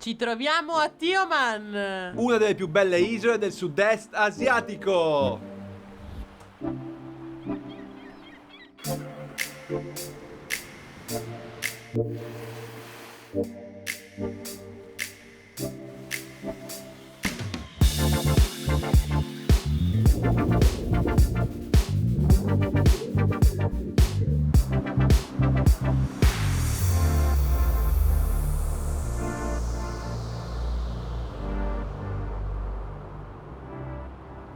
Ci troviamo a Tioman, una delle più belle isole del sud-est asiatico.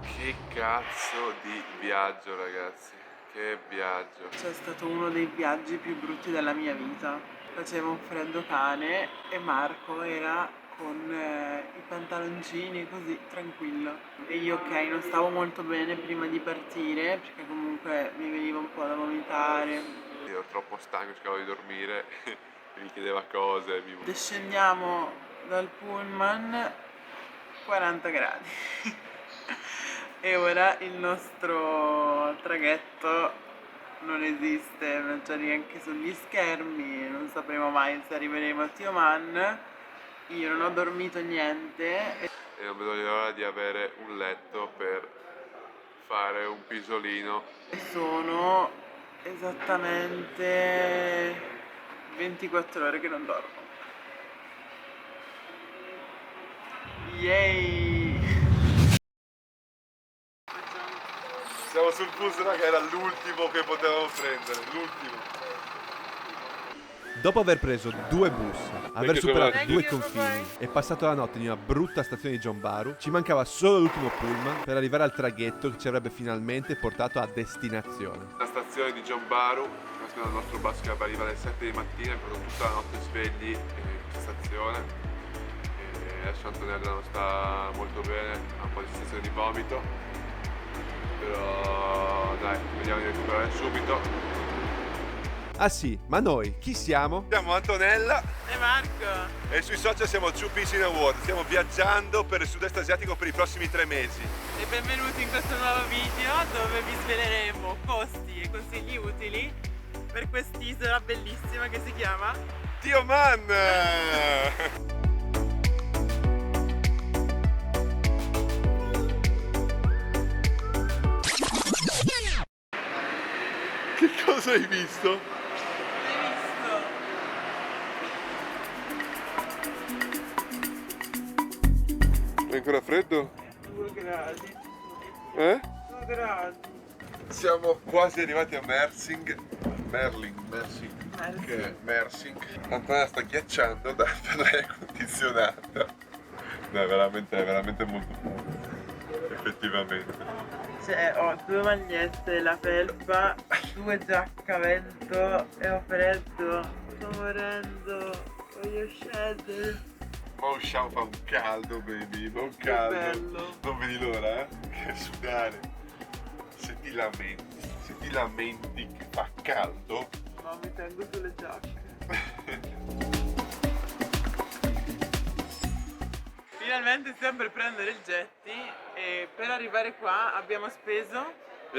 Che cazzo di viaggio, ragazzi, che viaggio. C'è stato uno dei viaggi più brutti della mia vita. Faceva un freddo cane e Marco era con i pantaloncini così tranquillo. E io ok, non stavo molto bene prima di partire perché comunque mi veniva un po' da vomitare. Io ero troppo stanco, cercavo di dormire, mi chiedeva cose, Descendiamo dal pullman, 40 gradi. E ora il nostro traghetto non esiste, non c'è neanche sugli schermi, non sapremo mai se arriveremo a Tioman. Io non ho dormito niente. e non vedo l'ora di avere un letto per fare un pisolino. E sono esattamente 24 ore che non dormo. Yay! Siamo sul bus, raga, era l'ultimo che potevamo prendere, l'ultimo. Dopo aver preso 2 bus, aver Perché superato sono- 2 confini e passato la notte in una brutta stazione di John Baru, ci mancava solo l'ultimo pullman per arrivare al traghetto che ci avrebbe finalmente portato a destinazione. La stazione di John Baru, il nostro bus che arriva alle 7 di mattina, abbiamo fatto tutta la notte svegli in questa stazione. E adesso Antonella non sta molto bene, ha un po' di sensazione di vomito. Però dai, vediamo di recuperare subito. Ah sì, ma noi chi siamo? Siamo Antonella E Marco? e sui social siamo Two Peace in a World. Stiamo viaggiando per il sud-est asiatico per i prossimi 3 mesi. E benvenuti in questo nuovo video dove vi sveleremo costi e consigli utili per quest'isola bellissima che si chiama Tioman! Che cosa hai visto? Hai visto? È ancora freddo? 2 gradi. Eh? 2 gradi. Siamo quasi arrivati a Mersing, che è Mersing. Antonella sta ghiacciando per l'aria condizionata. No, è veramente molto buono, effettivamente. Cioè, ho 2 magliette, la felpa, 2 giacche a vento e ho freddo. Sto morendo, voglio scendere. Ma usciamo, fa un caldo, baby, fa un caldo. bello. Non vedi l'ora, che sudare. Se ti lamenti che fa caldo, No, mi tengo sulle giacche. Finalmente stiamo per prendere il jetty e per arrivare qua abbiamo speso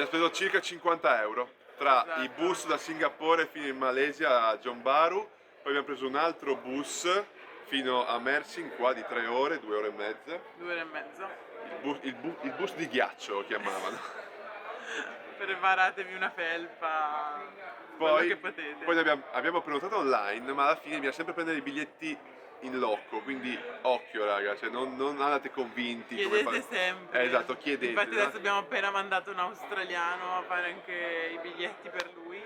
speso circa 50 euro tra Esatto. i bus da Singapore fino in Malesia a John Baru, poi abbiamo preso un altro bus fino a Mersing qua di 3 ore, 2 ore e mezza. 2 ore e mezza. Il bus di ghiaccio lo chiamavano. Preparatevi una felpa, quello Poi, che potete. poi abbiamo prenotato online, ma alla fine bisogna sempre prendere i biglietti in loco, quindi occhio raga, cioè non andate convinti. Chiedete sempre. Esatto, chiedete. Infatti adesso abbiamo appena mandato un australiano a fare anche i biglietti per lui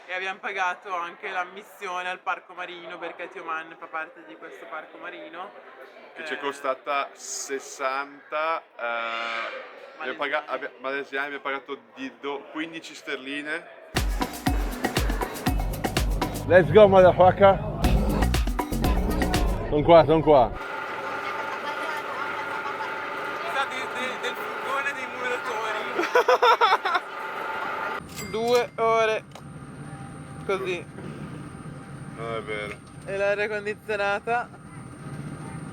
e abbiamo pagato anche l'ammissione al parco marino perché Tioman fa parte di questo parco marino. Che ci è costata 60 malesiani, abbiamo pagato di 15 sterline. Let's go motherfucker! Sono qua. Sa del furgone dei muratori. 2 ore così. Non è vero. E l'aria condizionata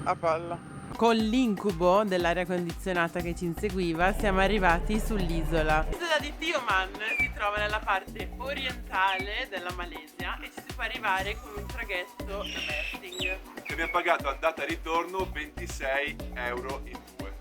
a palla. Con l'incubo dell'aria condizionata che ci inseguiva siamo arrivati sull'isola. L'isola di Tioman si trova nella parte orientale della Malesia e ci si può arrivare con un traghetto da Berting. Che abbiamo pagato andata e ritorno 26 euro in due.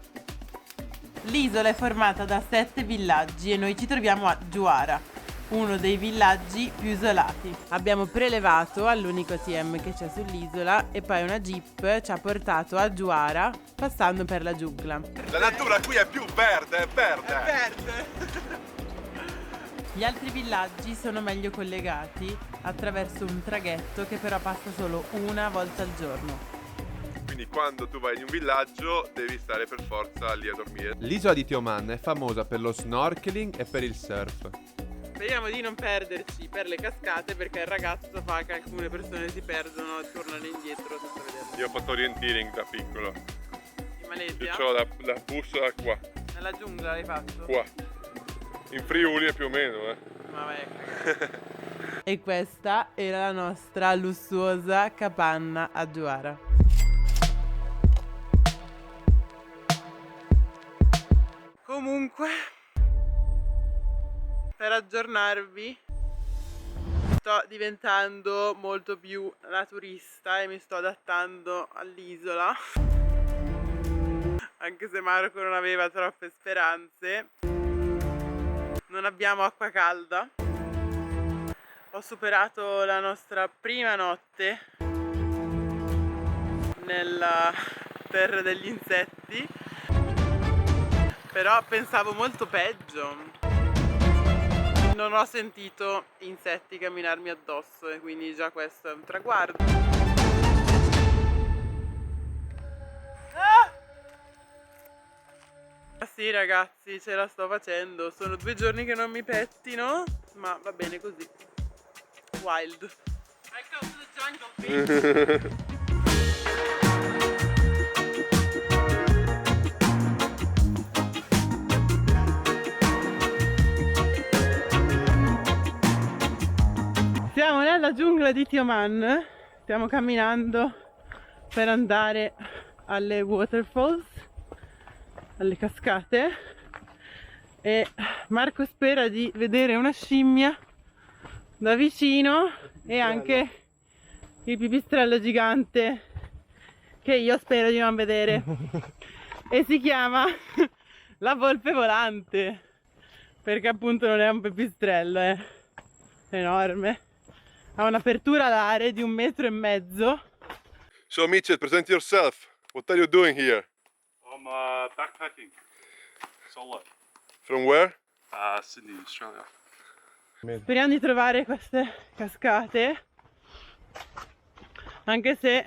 L'isola è formata da 7 villaggi e noi ci troviamo a Juara, uno dei villaggi più isolati. Abbiamo prelevato all'unico ATM che c'è sull'isola e poi una jeep ci ha portato a Juara passando per la giungla. La natura qui è più verde, è verde. Verde. Gli altri villaggi sono meglio collegati attraverso un traghetto che però passa solo una volta al giorno. Quindi quando tu vai in un villaggio devi stare per forza lì a dormire. L'isola di Tioman è famosa per lo snorkeling e per il surf. Speriamo di non perderci per le cascate, perché il ragazzo fa che alcune persone si perdono e tornano indietro senza vederlo. Io ho fatto orienteering da piccolo. In Malesia? Io ho la bussola qua, Nella giungla l'hai fatto? qua. In Friuli è più o meno, Ma vai a cagare. E questa era la nostra lussuosa capanna a Juara. Comunque, per aggiornarvi, sto diventando molto più naturista e mi sto adattando all'isola. Anche se Marco non aveva troppe speranze. Non abbiamo acqua calda. Ho superato la nostra prima notte nella terra degli insetti, però pensavo molto peggio. Non ho sentito insetti camminarmi addosso e quindi già questo è un traguardo. Ah! Sì ragazzi, ce la sto facendo. Sono 2 giorni che non mi pettino, ma va bene così. Wild. I go to the jungle, bitch. Siamo nella giungla di Tioman, stiamo camminando per andare alle waterfalls, alle cascate, e Marco spera di vedere una scimmia da vicino e anche il pipistrello gigante che io spero di non vedere e si chiama la volpe volante, perché appunto non è un pipistrello, è enorme. Ha un'apertura alare di 1,5 metri. So Mitchell, present yourself. What are you doing here? I'm backpacking solo. From where? Sydney, Australia. Speriamo di trovare queste cascate, anche se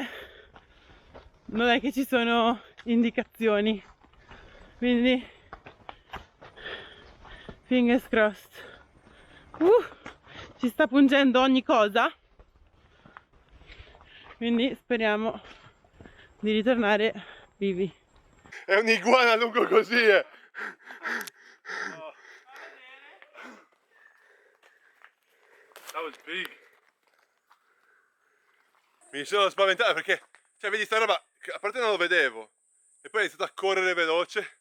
non è che ci sono indicazioni, quindi fingers crossed. Ci sta pungendo ogni cosa, quindi speriamo di ritornare vivi. È un'iguana lungo così, eh! That was big. Mi sono spaventato perché, cioè, vedi sta roba, che a parte non lo vedevo, e poi è iniziato a correre veloce.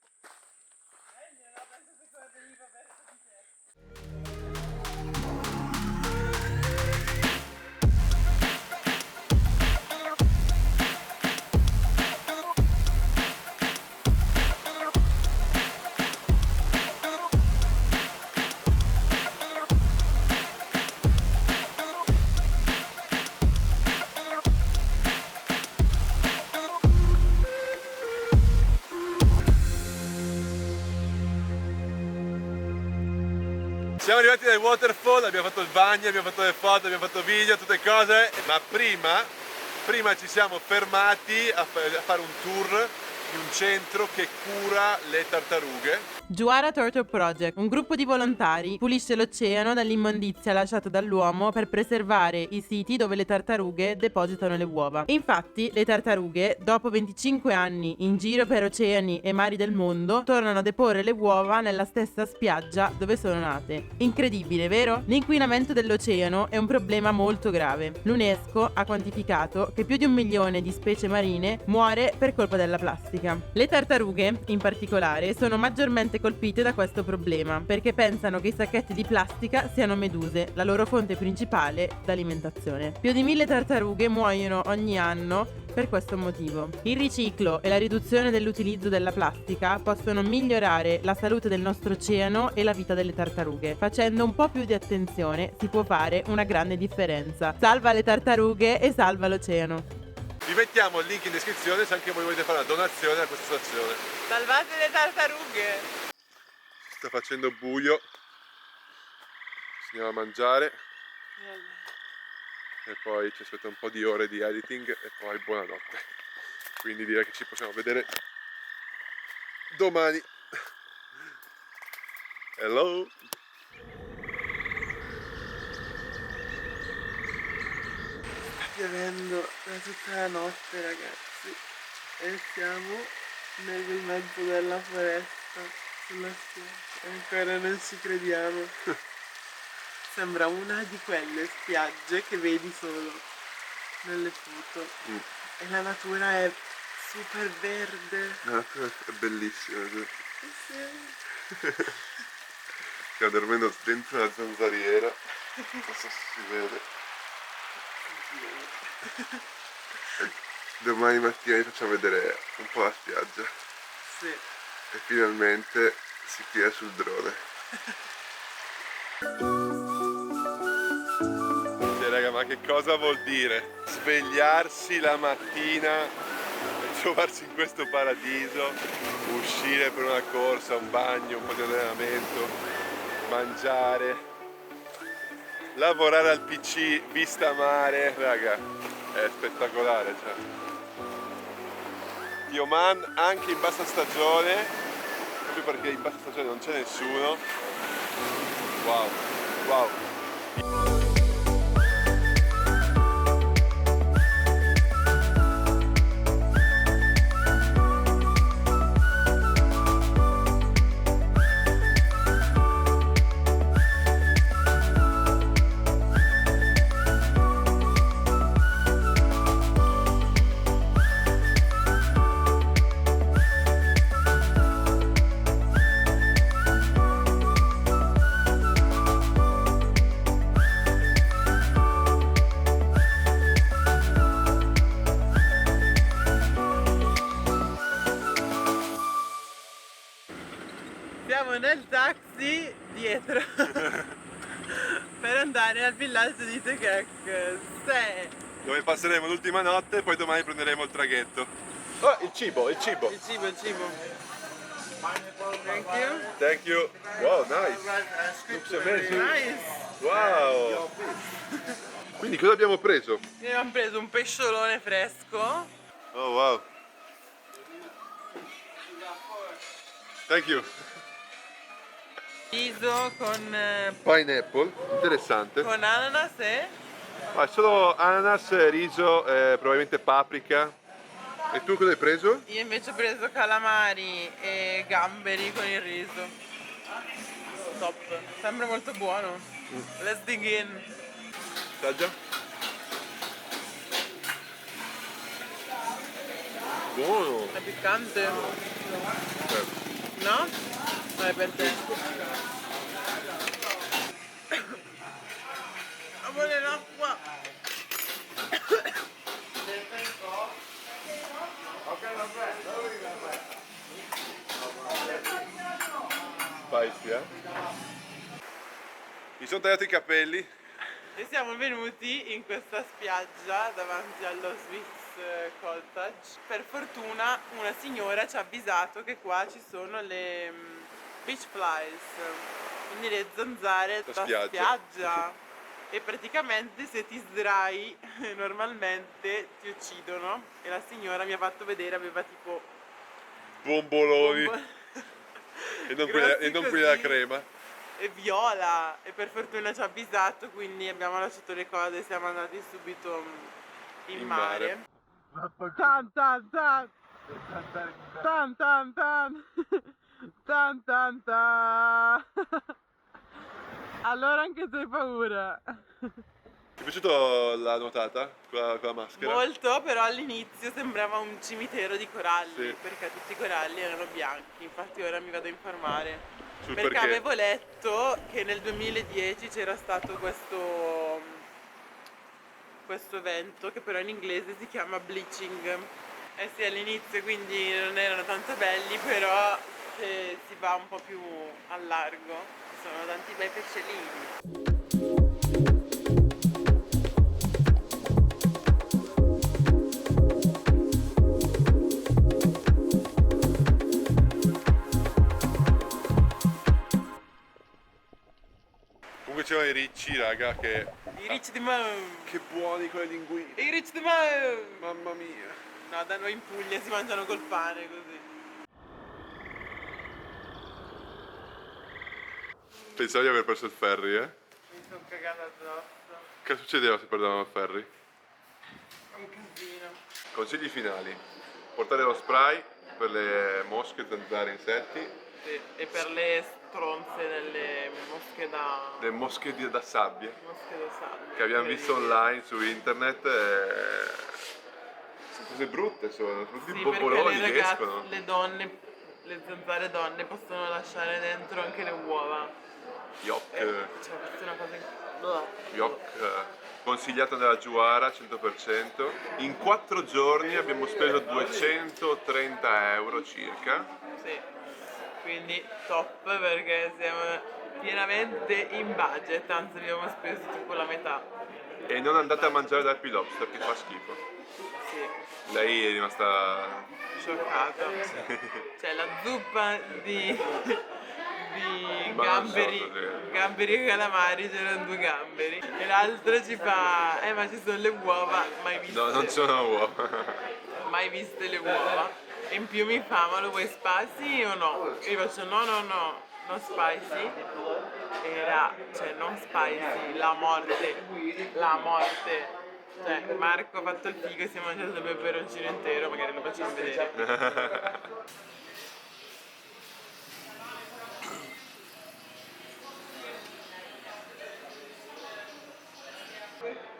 Siamo arrivati dai waterfall, abbiamo fatto il bagno, abbiamo fatto le foto, abbiamo fatto video, tutte cose, ma prima ci siamo fermati a fare un tour in un centro che cura le tartarughe. Juara Turtle Project, un gruppo di volontari, pulisce l'oceano dall'immondizia lasciata dall'uomo per preservare i siti dove le tartarughe depositano le uova. Infatti, le tartarughe, dopo 25 anni in giro per oceani e mari del mondo, tornano a deporre le uova nella stessa spiaggia dove sono nate. Incredibile, vero? L'inquinamento dell'oceano è un problema molto grave. L'UNESCO ha quantificato che più di 1 milione di specie marine muore per colpa della plastica. Le tartarughe, in particolare, sono maggiormente colpite da questo problema perché pensano che i sacchetti di plastica siano meduse, la loro fonte principale d'alimentazione. Più di 1000 tartarughe muoiono ogni anno per questo motivo. Il riciclo e la riduzione dell'utilizzo della plastica possono migliorare la salute del nostro oceano e la vita delle tartarughe. Facendo un po' più di attenzione si può fare una grande differenza. Salva le tartarughe e salva l'oceano. Vi mettiamo il link in descrizione se anche voi volete fare una donazione a questa situazione. Salvate le tartarughe! Sta facendo buio, si andiamo a mangiare e poi ci aspetta un po' di ore di editing e poi buonanotte. Quindi direi che ci possiamo vedere domani. Hello! Sta piovendo da tutta la notte, ragazzi, e siamo nel bel mezzo della foresta, sulla spiaggia. Ancora non ci crediamo. Sembra una di quelle spiagge che vedi solo nelle foto. E la natura è super verde. La natura è bellissima. Sì. Stiamo dormendo dentro la zanzariera, non so se si vede. Domani mattina vi facciamo vedere un po' la spiaggia Sì. e finalmente si tira sul drone. Sì, raga, ma che cosa vuol dire? Svegliarsi la mattina e trovarsi in questo paradiso, uscire per una corsa, un bagno, un po' di allenamento, mangiare, lavorare al PC, vista mare, raga, è spettacolare, cioè. Di Oman anche in bassa stagione, proprio perché in bassa stagione non c'è nessuno. Wow, wow. Siamo nel taxi dietro per andare al villaggio di Tekek. Dove passeremo l'ultima notte e poi domani prenderemo il traghetto. Oh, il cibo, il cibo. Il cibo, il cibo. Thank you. Thank you. Wow, nice. Looks amazing. Nice. Wow. Quindi cosa abbiamo preso? Noi abbiamo preso un pesciolone fresco. Oh wow. Thank you. Riso con Pineapple, interessante. ananas e Ah, solo ananas, riso, probabilmente paprika. E tu cosa hai preso? io invece ho preso calamari e gamberi con il riso. Top, sembra molto buono. Let's dig in. Assaggia. Buono. È piccante? No? Non è per te. Vuole l'acqua. Spicy, eh? Mi sono tagliato i capelli. E siamo venuti in questa spiaggia davanti allo Swiss Cottage. Per fortuna una signora ci ha avvisato che qua ci sono le beach flies, quindi le zanzare Da da spiaggia. spiaggia. E praticamente se ti sdrai normalmente ti uccidono. E la signora mi ha fatto vedere, aveva tipo Bomboloni. bombo- E non grossi quella così. crema. E viola, e per fortuna ci ha avvisato, quindi abbiamo lasciato le cose e siamo andati subito in mare. Tan tan tan. Tan tan tan. Tan tan tan. Allora anche tu hai paura. Ti è piaciuta la nuotata con la maschera? Molto, però all'inizio sembrava un cimitero di coralli, Sì. perché tutti i coralli erano bianchi. Infatti ora mi vado a informare. Sul Perché perché? avevo letto che nel 2010 c'era stato questo evento che però in inglese si chiama bleaching. Eh sì, all'inizio quindi non erano tanto belli, però se si va un po' più al largo ci sono tanti bei pesciolini. Comunque c'erano i ricci, raga, che I rich di Mo! che buoni quelle linguine. I rich di Mo! Mamma mia. No, da noi in Puglia si mangiano col pane così. Pensavo di aver perso il ferry, eh? Mi sono cagata addosso. Che succedeva se perdevamo il ferry? Un casino. Consigli finali. Portare lo spray per le mosche, zanzare, insetti. Sì, e per le stronze delle mosche da... Le mosche da sabbia mosche da sabbia. che abbiamo visto online su internet. Sono cose brutte, sono tutti Sì, i perché popoloni le che ragazze, escono. le donne, le zanzare donne possono lasciare dentro anche le uova. Yuck. Cioè, questa è una cosa... Blah. Yuck. Consigliato dalla Giuara 100%. In 4 giorni abbiamo speso 230 euro circa. Sì, quindi top perché siamo pienamente in budget, anzi abbiamo speso tipo la metà. E non andate a mangiare dal Lobster che fa schifo. Sì, Lei è rimasta... scioccata. Cioè la zuppa di Ma non so gamberi, cos'è. gamberi e calamari, c'erano 2 gamberi. E l'altro ci fa, ma ci sono le uova, mai viste. No, non sono uova. Mai viste le uova. E in più mi fa, ma lo vuoi spicy o no? E io faccio no, non spicy. Era, cioè non spicy, la morte. Cioè Marco ha fatto il figo e si è mangiato il peperoncino intero, magari lo facciamo vedere.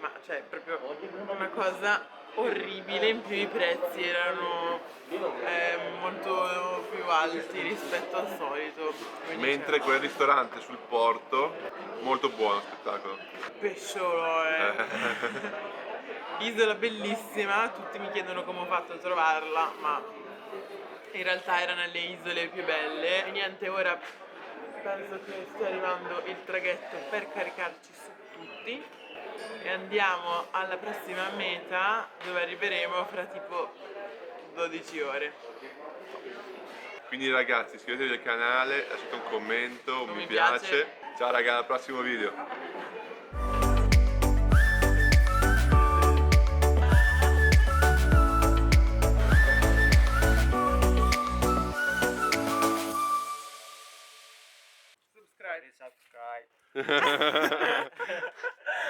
Ma cioè proprio una cosa orribile, in più i prezzi erano molto più alti rispetto al solito. Quindi Mentre c'era quel ristorante sul porto, molto buono spettacolo. pesciolo, Isola bellissima, tutti mi chiedono come ho fatto a trovarla, ma in realtà era nelle isole più belle. E niente, ora penso che stia arrivando il traghetto per caricarci su tutti e andiamo alla prossima meta dove arriveremo fra tipo 12 ore. Quindi ragazzi, iscrivetevi al canale, lasciate un commento, un Un mi mi piace. piace. Ciao raga, al prossimo video. Subscribe.